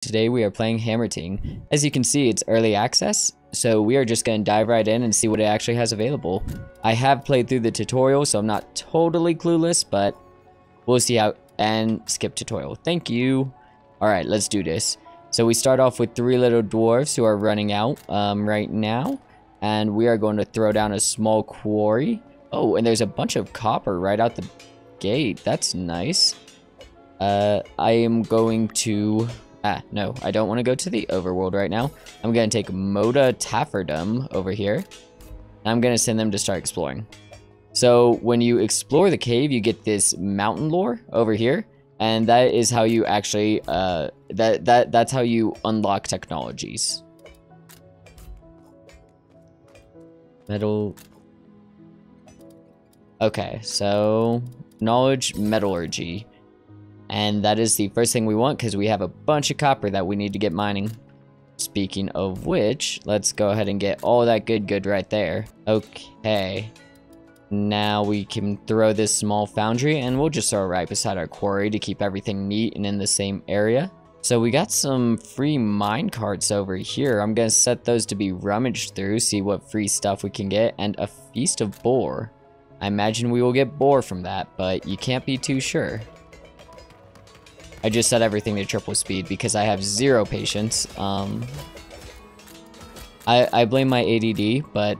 Today we are playing Hammerting. As you can see, it's early access, so we are just going to dive right in and see what it actually has available. I have played through the tutorial, so I'm not totally clueless, but we'll see how. And skip tutorial. Thank you. Alright, let's do this. So we start off with 3 little dwarves who are running out right now, and we are going to throw down a small quarry. Oh, and there's a bunch of copper right out the gate. That's nice. I am going to... no, I don't want to go to the overworld right now. I'm going to take Jota-R over here. I'm going to send them to start exploring. So when you explore the cave, you get this mountain lore over here. And that is how you actually, that's how you unlock technologies. Metal. Okay, so knowledge metallurgy. And that is the first thing we want because we have a bunch of copper that we need to get mining. Speaking of which, let's go ahead and get all that good right there. Okay. Now we can throw this small foundry and we'll just throw it right beside our quarry to keep everything neat and in the same area. So we got some free mine carts over here. I'm going to set those to be rummaged through, see what free stuff we can get, and a feast of boar. I imagine we will get boar from that, but you can't be too sure. I just set everything to triple speed because I have 0 patience. I blame my ADD, but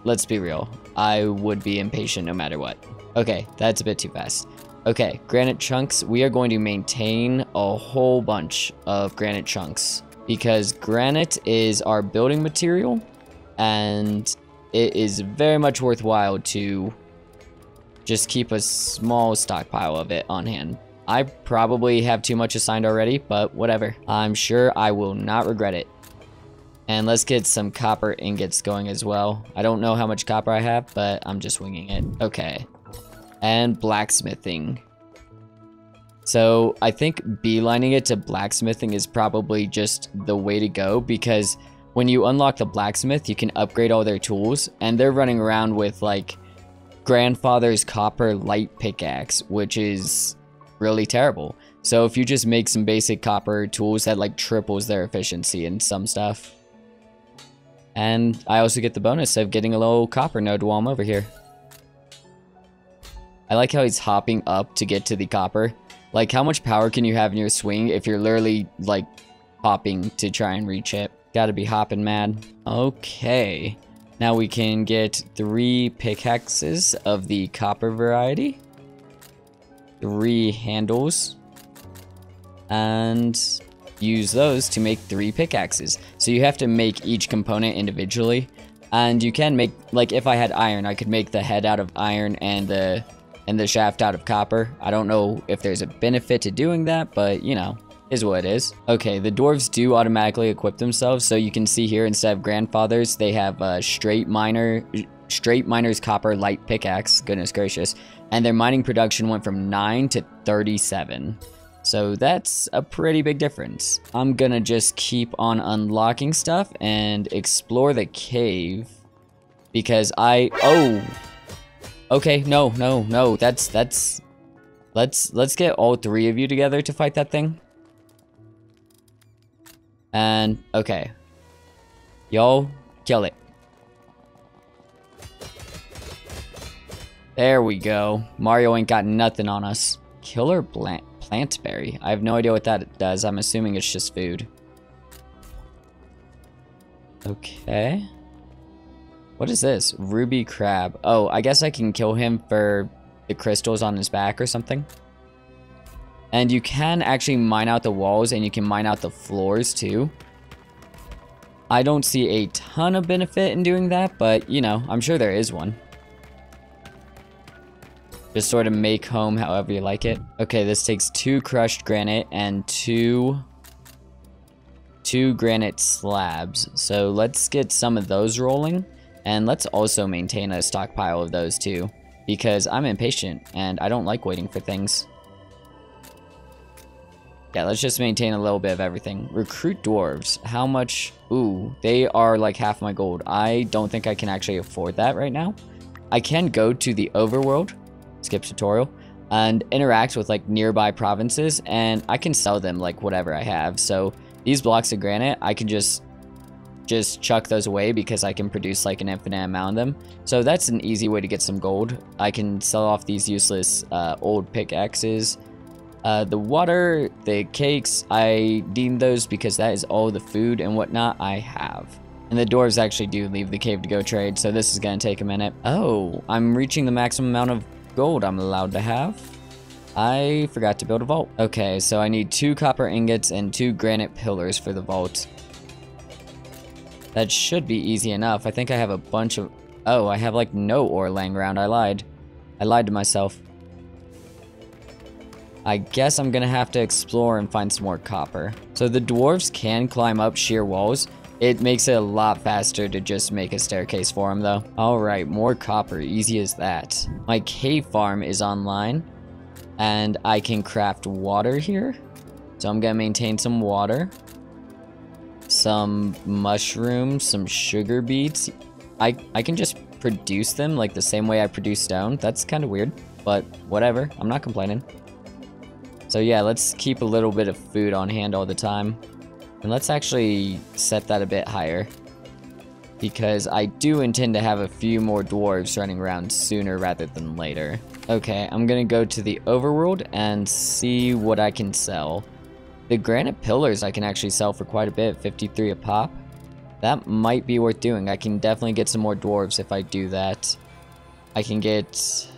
let's be real. I would be impatient no matter what. Okay, that's a bit too fast. Okay, granite chunks. We are going to maintain a whole bunch of granite chunks because granite is our building material and it is very much worthwhile to just keep a small stockpile of it on hand. I probably have too much assigned already, but whatever. I'm sure I will not regret it. And let's get some copper ingots going as well. I don't know how much copper I have, but I'm just winging it. Okay. And blacksmithing. So I think beelining it to blacksmithing is probably just the way to go because when you unlock the blacksmith, you can upgrade all their tools and they're running around with like grandfather's copper light pickaxe, which is really terrible. So if you just make some basic copper tools, that like triples their efficiency and some stuff. And I also get the bonus of getting a little copper node while I'm over here. I like how he's hopping up to get to the copper. Like, how much power can you have in your swing if you're literally, like, hopping to try and reach it? Gotta be hopping mad. Okay. Now we can get 3 pickaxes of the copper variety. 3 handles. And use those to make 3 pickaxes. So you have to make each component individually. And you can make, like, if I had iron, I could make the head out of iron and the shaft out of copper. I don't know if there's a benefit to doing that, but, you know, is what it is. Okay, the dwarves do automatically equip themselves. So you can see here, instead of grandfathers, they have straight miner's copper light pickaxe. Goodness gracious. And their mining production went from 9 to 37. So that's a pretty big difference. I'm gonna just keep on unlocking stuff and explore the cave because oh, okay, no, let's get all 3 of you together to fight that thing. And okay, y'all kill it. There we go. Mario ain't got nothing on us. Killer plantberry. I have no idea what that does. I'm assuming it's just food. Okay. What is this? Ruby crab. Oh, I guess I can kill him for the crystals on his back or something. And you can actually mine out the walls and you can mine out the floors too. I don't see a ton of benefit in doing that, but you know, I'm sure there is one. Just sort of make home however you like it. Okay, this takes 2 crushed granite and 2 granite slabs. So let's get some of those rolling. And let's also maintain a stockpile of those too. Because I'm impatient and I don't like waiting for things. Yeah, let's just maintain a little bit of everything. Recruit dwarves. How much? Ooh, they are like half my gold. I don't think I can actually afford that right now. I can go to the overworld. Skip tutorial and interact with like nearby provinces and I can sell them like whatever I have. So These blocks of granite, I can just chuck those away because I can produce like an infinite amount of them. So that's an easy way to get some gold. I can sell off these useless old pickaxes. The water, the cakes, I deem those because that is all the food and whatnot I have. And the dwarves actually do leave the cave to go trade, so this is going to take a minute. Oh, I'm reaching the maximum amount of gold I'm allowed to have. I forgot to build a vault. Okay, so I need 2 copper ingots and 2 granite pillars for the vault. That should be easy enough. I think I have a bunch of... Oh, I have like no ore laying around. I lied. I lied to myself. I guess I'm gonna have to explore and find some more copper. So the dwarves can climb up sheer walls. It makes it a lot faster to just make a staircase for them though. Alright, more copper. Easy as that. My cave farm is online. And I can craft water here. So I'm gonna maintain some water. Some mushrooms, some sugar beets. I can just produce them like the same way I produce stone. That's kind of weird, but whatever. I'm not complaining. So yeah, let's keep a little bit of food on hand all the time. And let's actually set that a bit higher. Because I do intend to have a few more dwarves running around sooner rather than later. Okay, I'm gonna go to the overworld and see what I can sell. The granite pillars I can actually sell for quite a bit, 53 a pop. That might be worth doing. I can definitely get some more dwarves if I do that. I can get...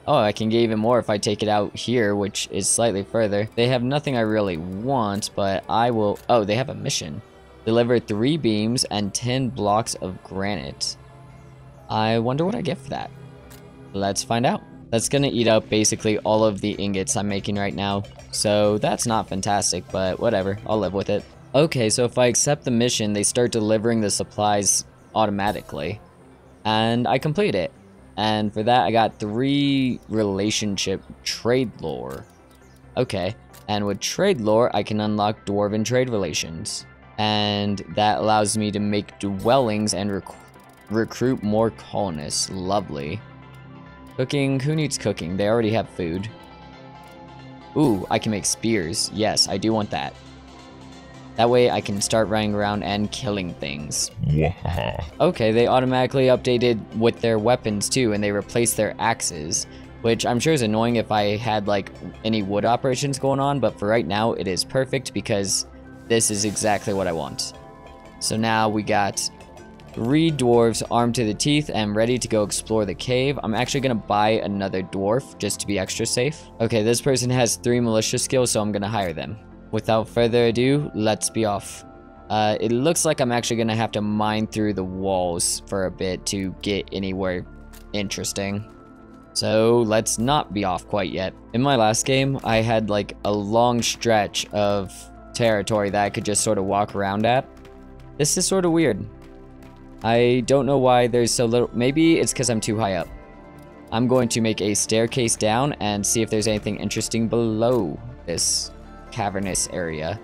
Oh, I can get even more if I take it out here, which is slightly further. They have nothing I really want, but I will... Oh, they have a mission. Deliver 3 beams and 10 blocks of granite. I wonder what I get for that. Let's find out. That's gonna eat up basically all of the ingots I'm making right now. So that's not fantastic, but whatever, I'll live with it. Okay, so if I accept the mission, they start delivering the supplies automatically. And I complete it. And for that, I got 3 relationship trade lore. Okay, and with trade lore, I can unlock dwarven trade relations. And that allows me to make dwellings and recruit more colonists. Lovely. Cooking, who needs cooking? They already have food. Ooh, I can make spears. Yes, I do want that. That way I can start running around and killing things. Okay, they automatically updated with their weapons too, and they replaced their axes, which I'm sure is annoying if I had like any wood operations going on, but for right now it is perfect because this is exactly what I want. So now we got 3 dwarves armed to the teeth and ready to go explore the cave. I'm actually gonna buy another dwarf just to be extra safe. Okay, this person has 3 militia skills, so I'm gonna hire them. Without further ado, let's be off. It looks like I'm actually gonna have to mine through the walls for a bit to get anywhere interesting. So let's not be off quite yet. In my last game, I had like a long stretch of territory that I could just sort of walk around at. This is sort of weird. I don't know why there's so little. Maybe it's because I'm too high up. I'm going to make a staircase down and see if there's anything interesting below this cavernous area.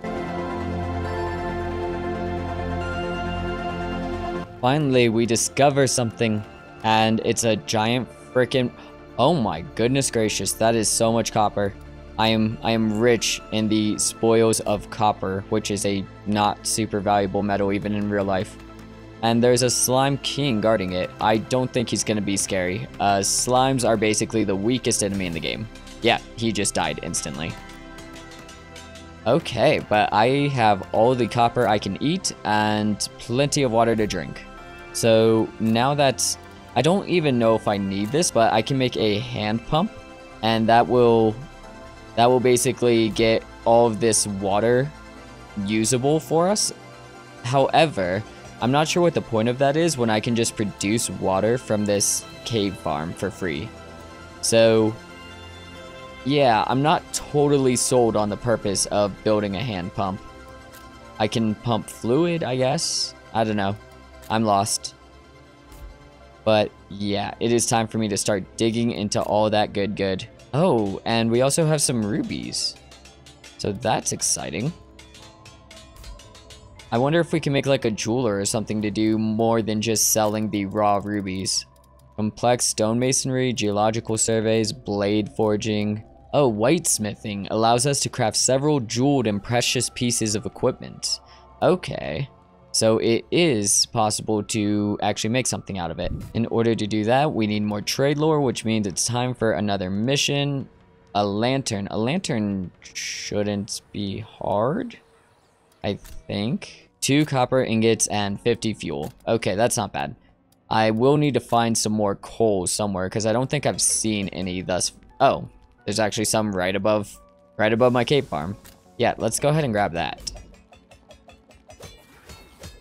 Finally, we discover something, and it's a giant frickin'... Oh my goodness gracious, that is so much copper. I am rich in the spoils of copper, which is a not super valuable metal even in real life. And there's a slime king guarding it. I don't think he's gonna be scary. Slimes are basically the weakest enemy in the game. Yeah, he just died instantly. Okay, but I have all the copper I can eat and plenty of water to drink. So now that I don't even know if I need this, but I can make a hand pump, and that will basically get all of this water usable for us. However, I'm not sure what the point of that is when I can just produce water from this cave farm for free. So yeah, I'm not totally sold on the purpose of building a hand pump. I can pump fluid, I guess. I don't know. I'm lost. But yeah, it is time for me to start digging into all that good. Oh, and we also have some rubies. So that's exciting. I wonder if we can make like a jeweler or something to do more than just selling the raw rubies. Complex stonemasonry, geological surveys, blade forging. Oh, whitesmithing allows us to craft several jeweled and precious pieces of equipment. Okay. So it is possible to actually make something out of it. In order to do that, we need more trade lore, which means it's time for another mission. A lantern. A lantern shouldn't be hard, I think. 2 copper ingots and 50 fuel. Okay, that's not bad. I will need to find some more coal somewhere because I don't think I've seen any thus. Oh, there's actually some right above my cave farm. Yeah, let's go ahead and grab that.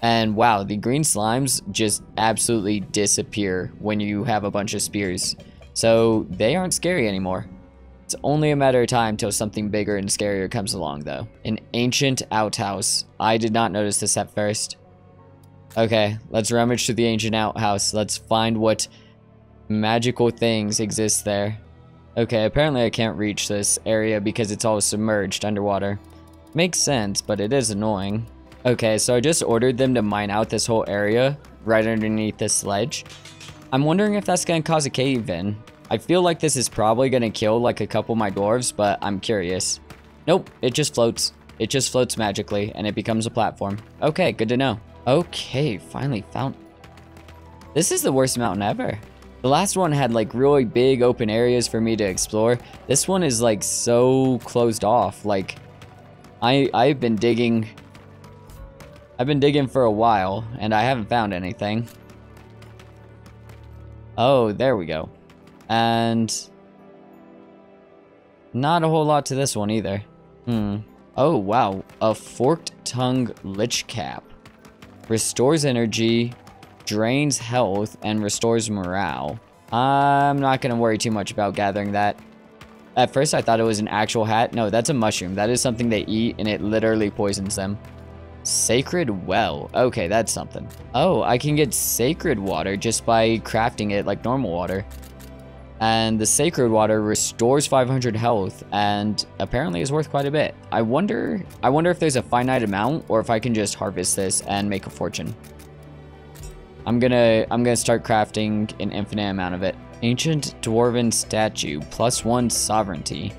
And wow, the green slimes just absolutely disappear when you have a bunch of spears. So they aren't scary anymore. It's only a matter of time till something bigger and scarier comes along though. An ancient outhouse. I did not notice this at first. Okay, let's rummage through the ancient outhouse. Let's find what magical things exist there. Okay, apparently I can't reach this area because it's all submerged underwater. Makes sense, but it is annoying. Okay, so I just ordered them to mine out this whole area right underneath this ledge. I'm wondering if that's going to cause a cave-in. I feel like this is probably going to kill like a couple of my dwarves, but I'm curious. Nope, it just floats. It just floats magically and it becomes a platform. Okay, good to know. Okay, finally found... This is the worst mountain ever. The last one had like really big open areas for me to explore. This one is like so closed off. Like I've been digging for a while and I haven't found anything. Oh, there we go. And not a whole lot to this one either. Oh wow, a forked tongue lich cap. Restores energy, drains health, and restores morale. I'm not gonna worry too much about gathering that. At first I thought it was an actual hat. No, that's a mushroom. That is something they eat and it literally poisons them. Sacred well. Okay, that's something. Oh, I can get sacred water just by crafting it like normal water. And the sacred water restores 500 health and apparently is worth quite a bit. I wonder if there's a finite amount or if I can just harvest this and make a fortune. I'm gonna start crafting an infinite amount of it. Ancient dwarven statue, +1 sovereignty.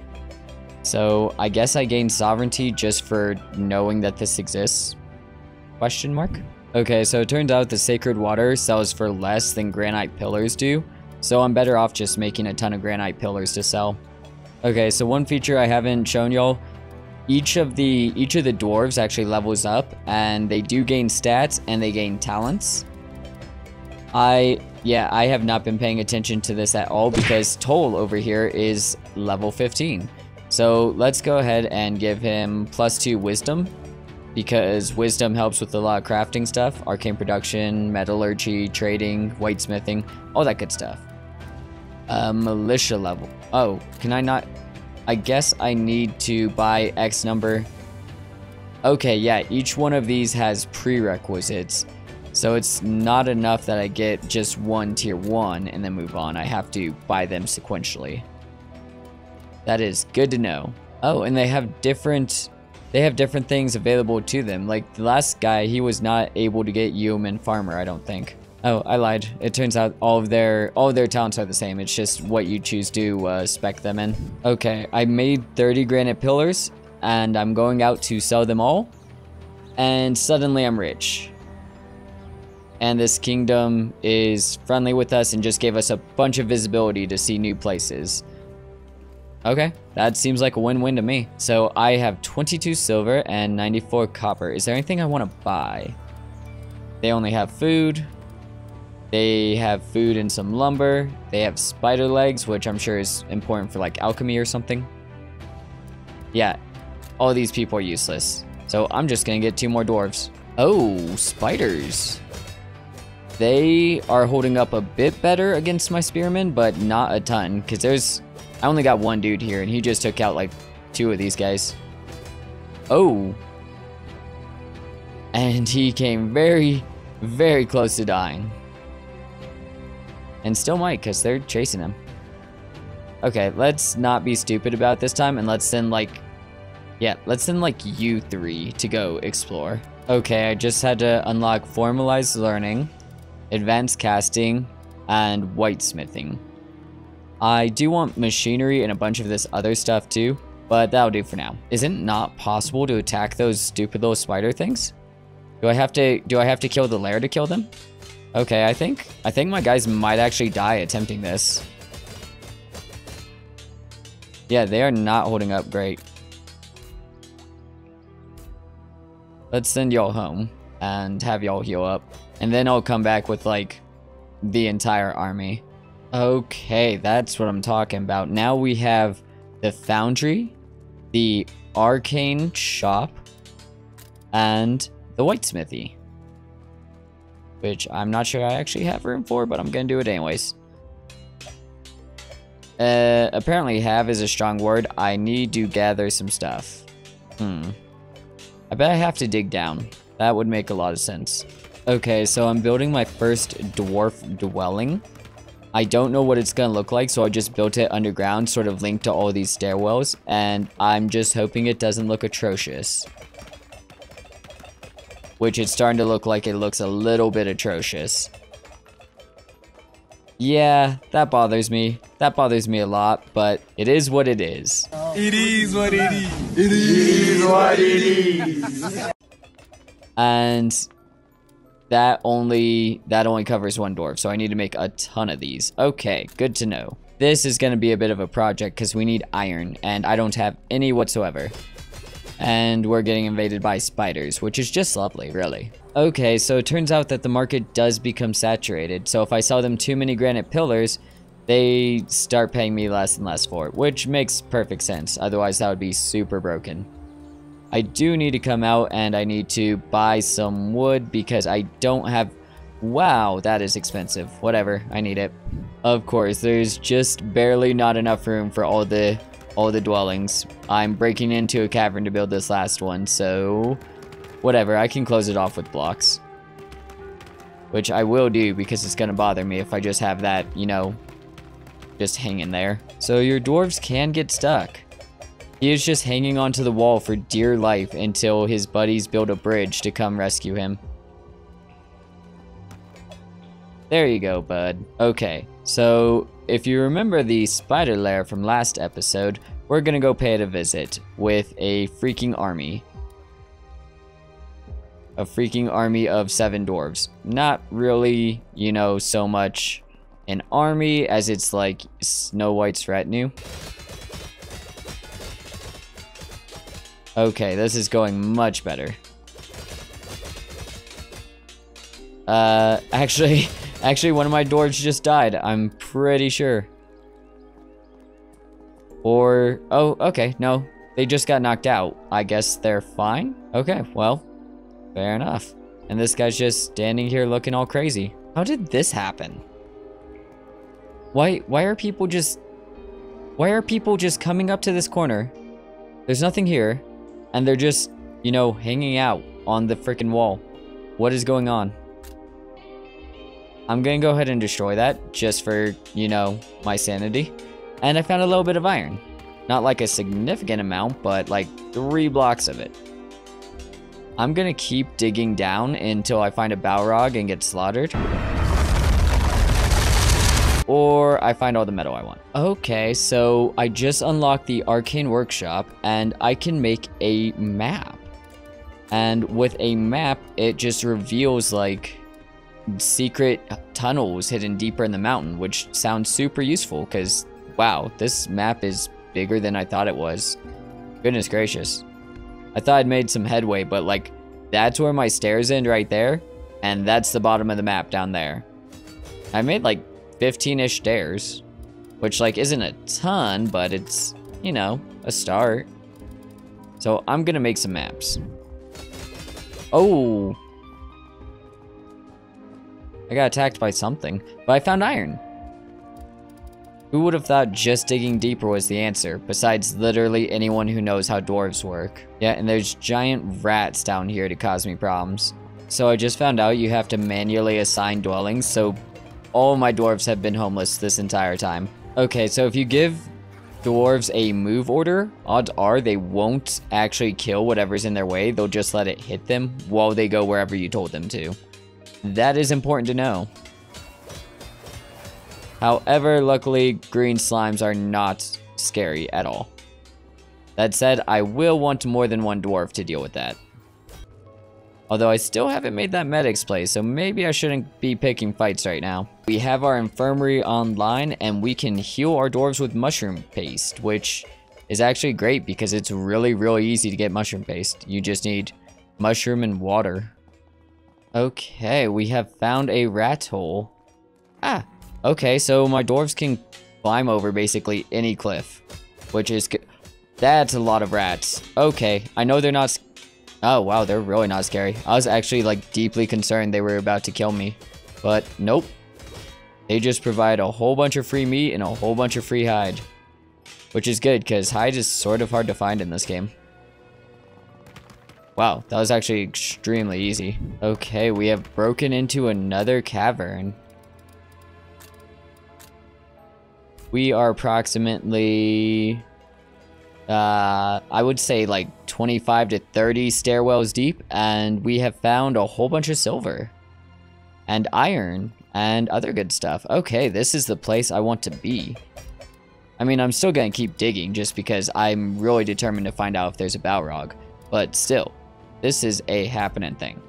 So I guess I gain sovereignty just for knowing that this exists? Question mark? Okay, so it turns out the sacred water sells for less than granite pillars do. So I'm better off just making a ton of granite pillars to sell. Okay, so one feature I haven't shown y'all. Each of the dwarves actually levels up and they do gain stats and they gain talents. I have not been paying attention to this at all because Toll over here is level 15. So let's go ahead and give him +2 wisdom because wisdom helps with a lot of crafting stuff. Arcane production, metallurgy, trading, whitesmithing, all that good stuff. Militia level. Oh, can I not? I guess I need to buy X number. Okay, yeah, each one of these has prerequisites. So it's not enough that I get just one tier 1 and then move on. I have to buy them sequentially. That is good to know. Oh, and they have different things available to them. Like the last guy, he was not able to get yeoman farmer, I don't think. Oh, I lied. It turns out all of their talents are the same. It's just what you choose to spec them in. Okay, I made 30 granite pillars and I'm going out to sell them all. And suddenly I'm rich. And this kingdom is friendly with us and just gave us a bunch of visibility to see new places. Okay, that seems like a win-win to me. So I have 22 silver and 94 copper. Is there anything I want to buy? They only have food. They have food and some lumber. They have spider legs, which I'm sure is important for like alchemy or something. Yeah, all these people are useless. So I'm just gonna get 2 more dwarves. Oh, spiders. They are holding up a bit better against my spearmen, but not a ton. Because I only got 1 dude here and he just took out like 2 of these guys. Oh. And he came very, very close to dying. And still might, because they're chasing him. Okay, let's not be stupid about this time, and let's send like you 3 to go explore. Okay, I just had to unlock formalized learning, advanced casting, and whitesmithing. I do want machinery and a bunch of this other stuff too, but that'll do for now. Is it not possible to attack those stupid little spider things? Do I have to kill the lair to kill them? Okay, I think my guys might actually die attempting this. Yeah, they are not holding up great. Let's send y'all home and have y'all heal up. And then I'll come back with, like, the entire army. Okay, that's what I'm talking about. Now we have the foundry, the arcane shop, and the whitesmithy. Which I'm not sure I actually have room for, but I'm gonna do it anyways. Apparently have is a strong word. I need to gather some stuff. I bet I have to dig down. That would make a lot of sense. Okay, so I'm building my first dwarf dwelling. I don't know what it's gonna look like, so I just built it underground, sort of linked to all these stairwells, and I'm just hoping it doesn't look atrocious. Which it's starting to look like it looks a little bit atrocious. Yeah, that bothers me. That bothers me a lot, but it is what it is. It is what it is. It is what it is. And that only covers one dwarf, so I need to make a ton of these. Okay, good to know. This is going to be a bit of a project because we need iron, and I don't have any whatsoever. And we're getting invaded by spiders, which is just lovely, really. Okay, so it turns out that the market does become saturated, so if I sell them too many granite pillars, they start paying me less and less for it, which makes perfect sense. Otherwise, that would be super broken. I do need to come out and I need to buy some wood because I don't have... Wow, that is expensive. Whatever, I need it. Of course, there's just barely not enough room for all the dwellings. I'm breaking into a cavern to build this last one, so... Whatever, I can close it off with blocks. Which I will do because it's gonna bother me if I just have that, you know, just hanging there. So your dwarves can get stuck. He is just hanging onto the wall for dear life until his buddies build a bridge to come rescue him. There you go, bud. Okay, so if you remember the spider lair from last episode, we're gonna go pay it a visit with a freaking army. A freaking army of 7 dwarves. Not really, you know, so much an army as it's like Snow White's retinue. Okay, this is going much better. Actually, one of my dwarves just died. I'm pretty sure. Or, oh, okay, no. They just got knocked out. I guess they're fine? Okay, well, fair enough. And this guy's just standing here looking all crazy. How did this happen? Why are people just coming up to this corner? There's nothing here. And they're just, you know, hanging out on the freaking wall. What is going on? I'm gonna go ahead and destroy that just for, you know, my sanity. And I found a little bit of iron. Not like a significant amount, but like 3 blocks of it. I'm gonna keep digging down until I find a Balrog and get slaughtered. Or I find all the metal I want. Okay, so I just unlocked the Arcane Workshop and I can make a map. And with a map, it just reveals like secret tunnels hidden deeper in the mountain, which sounds super useful because, wow, this map is bigger than I thought it was. Goodness gracious. I thought I'd made some headway, but like, that's where my stairs end right there, and that's the bottom of the map down there. I made like 15-ish stairs, which like isn't a ton, but it's, you know, a start. So I'm gonna make some maps. Oh, I got attacked by something, but I found iron. Who would have thought just digging deeper was the answer, besides literally anyone who knows how dwarves work? Yeah, and there's giant rats down here to cause me problems. So I just found out you have to manually assign dwellings, so all my dwarves have been homeless this entire time. Okay, so if you give dwarves a move order, odds are they won't actually kill whatever's in their way, they'll just let it hit them while they go wherever you told them to. That is important to know. However, luckily, green slimes are not scary at all. That said, I will want more than one dwarf to deal with that. Although I still haven't made that medic's place, so maybe I shouldn't be picking fights right now. We have our infirmary online, and we can heal our dwarves with mushroom paste, which is actually great because it's really easy to get mushroom paste. You just need mushroom and water. Okay, we have found a rat hole. Ah, okay, so my dwarves can climb over basically any cliff, which is good. That's a lot of rats. Okay, I know they're not... Oh, wow, they're really not scary. I was actually, like, deeply concerned they were about to kill me. But, nope. They just provide a whole bunch of free meat and a whole bunch of free hide. Which is good, because hide is sort of hard to find in this game. Wow, that was actually extremely easy. Okay, we have broken into another cavern. We are approximately... I would say like 25 to 30 stairwells deep, and we have found a whole bunch of silver and iron and other good stuff. Okay, this is the place I want to be. I mean, I'm still gonna keep digging just because I'm really determined to find out if there's a Balrog, but still, this is a happening thing.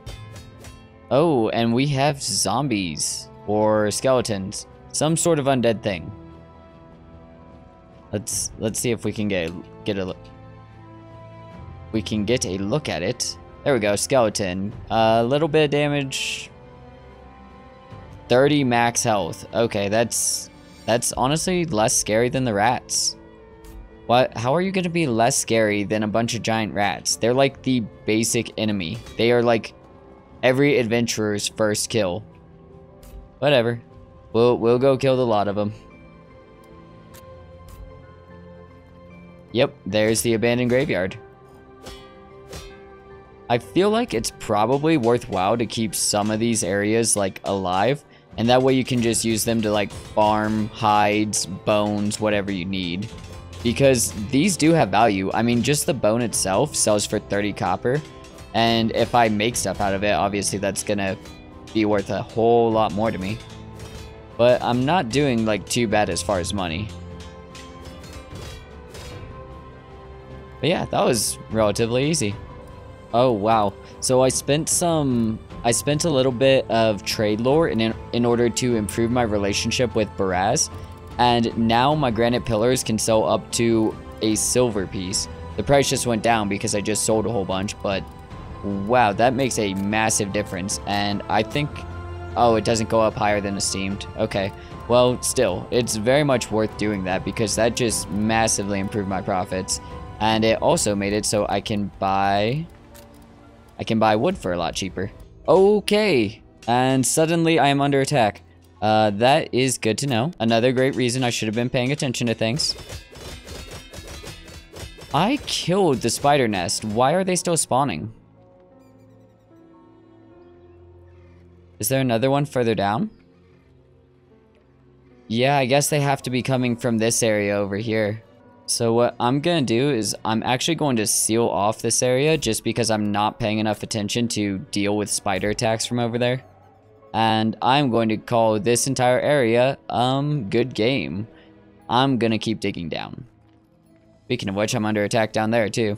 Oh, and we have zombies or skeletons, some sort of undead thing. Let's see if we can get a look. We can get a look at it. There we go, skeleton. A little bit of damage. 30 max health. Okay, that's honestly less scary than the rats. What? How are you gonna be less scary than a bunch of giant rats? They're like the basic enemy. They are like every adventurer's first kill. Whatever. We'll go kill the lot of them. Yep, there's the abandoned graveyard. I feel like it's probably worthwhile to keep some of these areas like alive, and that way you can just use them to like farm hides, bones, whatever you need. Because these do have value. I mean, just the bone itself sells for 30 copper, and if I make stuff out of it, obviously that's gonna be worth a whole lot more to me. But I'm not doing like too bad as far as money. But yeah, that was relatively easy. Oh wow, so I spent a little bit of trade lore in order to improve my relationship with Baraz, and now my granite pillars can sell up to a silver piece. The price just went down because I just sold a whole bunch, but wow, that makes a massive difference. And I think, oh, it doesn't go up higher than esteemed. Okay, well, still, it's very much worth doing that because that just massively improved my profits. And it also made it so I can buy wood for a lot cheaper. Okay, and suddenly I am under attack. That is good to know. Another great reason I should have been paying attention to things. I killed the spider nest. Why are they still spawning? Is there another one further down? Yeah, I guess they have to be coming from this area over here. So what I'm gonna do is I'm actually going to seal off this area just because I'm not paying enough attention to deal with spider attacks from over there. And I'm going to call this entire area, good game. I'm gonna keep digging down. Speaking of which, I'm under attack down there too.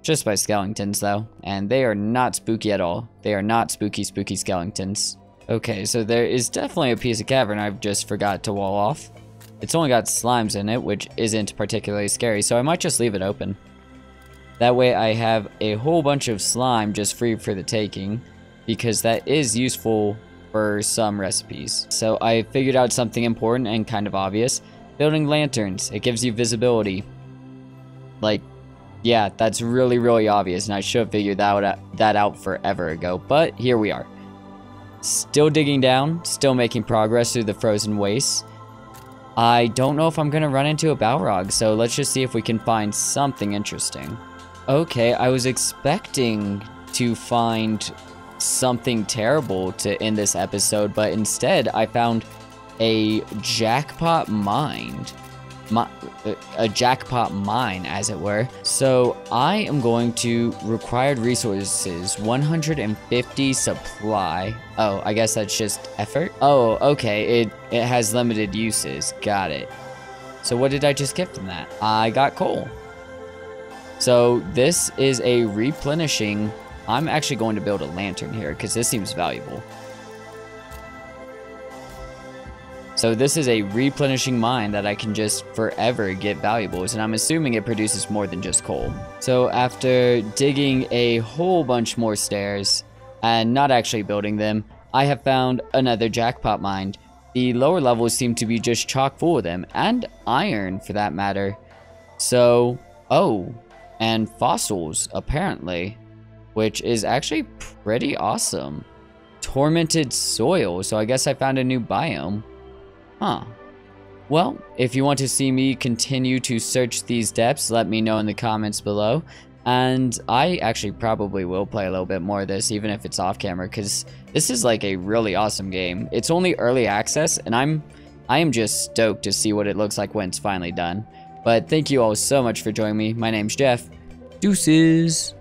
Just by skeletons though, and they are not spooky at all. They are not spooky skeletons. Okay, so there is definitely a piece of cavern I've just forgot to wall off. It's only got slimes in it, which isn't particularly scary, so I might just leave it open. That way I have a whole bunch of slime just free for the taking, because that is useful for some recipes. So I figured out something important and kind of obvious. Building lanterns, it gives you visibility. Like, yeah, that's really obvious, and I should have figured that out forever ago, but here we are. Still digging down, still making progress through the frozen wastes. I don't know if I'm gonna run into a Balrog, so let's just see if we can find something interesting. Okay, I was expecting to find something terrible to end this episode, but instead I found a jackpot mine. a jackpot mine, as it were. So I am going to required resources 150 supply. Oh, I guess that's just effort. Oh, okay. It has limited uses. Got it. So what did I just get from that? I got coal. So this is a replenishing. I'm actually going to build a lantern here because this seems valuable. So this is a replenishing mine that I can just forever get valuables, and I'm assuming it produces more than just coal. So after digging a whole bunch more stairs and not actually building them, I have found another jackpot mine. The lower levels seem to be just chock full of them, and iron for that matter. So, oh, and fossils apparently, which is actually pretty awesome. Tormented soil, so I guess I found a new biome. Huh. Well, if you want to see me continue to search these depths, let me know in the comments below. And I actually probably will play a little bit more of this, even if it's off camera, because this is like a really awesome game. It's only early access, and I am just stoked to see what it looks like when it's finally done. But thank you all so much for joining me. My name's Jeff. Deuces.